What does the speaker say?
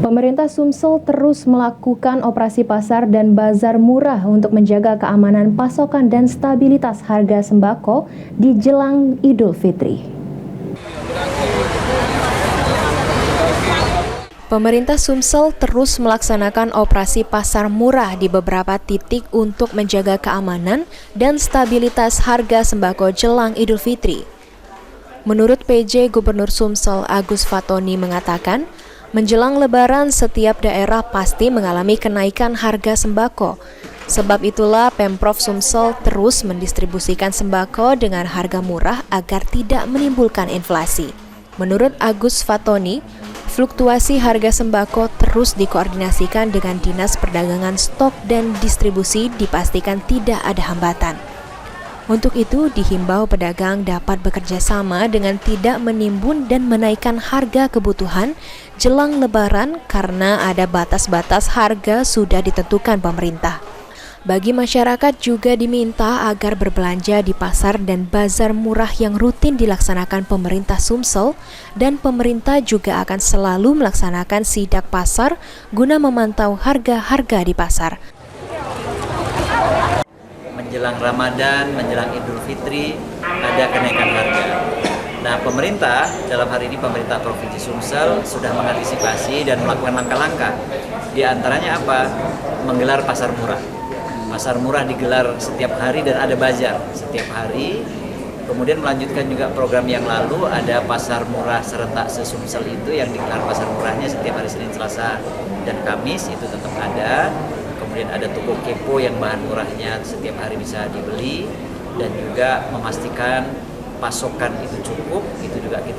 Pemerintah Sumsel terus melakukan operasi pasar dan bazar murah untuk menjaga keamanan pasokan dan stabilitas harga sembako di jelang Idul Fitri. Pemerintah Sumsel terus melaksanakan operasi pasar murah di beberapa titik untuk menjaga keamanan dan stabilitas harga sembako jelang Idul Fitri. Menurut PJ Gubernur Sumsel Agus Fatoni mengatakan, menjelang Lebaran setiap daerah pasti mengalami kenaikan harga sembako. Sebab itulah Pemprov Sumsel terus mendistribusikan sembako dengan harga murah agar tidak menimbulkan inflasi. Menurut Agus Fatoni, fluktuasi harga sembako terus dikoordinasikan dengan Dinas Perdagangan Stok dan Distribusi dipastikan tidak ada hambatan. Untuk itu, dihimbau pedagang dapat bekerja sama dengan tidak menimbun dan menaikkan harga kebutuhan jelang Lebaran karena ada batas-batas harga sudah ditentukan pemerintah. Bagi masyarakat juga diminta agar berbelanja di pasar dan bazar murah yang rutin dilaksanakan pemerintah Sumsel, dan pemerintah juga akan selalu melaksanakan sidak pasar guna memantau harga-harga di pasar. Menjelang Ramadan, menjelang Idul Fitri, ada kenaikan harga. Nah, pemerintah, dalam hari ini pemerintah Provinsi Sumsel sudah mengantisipasi dan melakukan langkah-langkah. Di antaranya apa? Menggelar pasar murah. Pasar murah digelar setiap hari dan ada bazar setiap hari. Kemudian melanjutkan juga program yang lalu, ada pasar murah serentak se-Sumsel itu yang digelar pasar murahnya setiap hari Senin, Selasa, dan Kamis, itu tetap ada. Kemudian ada toko kepo yang bahan murahnya setiap hari bisa dibeli, dan juga memastikan pasokan itu cukup, itu juga kita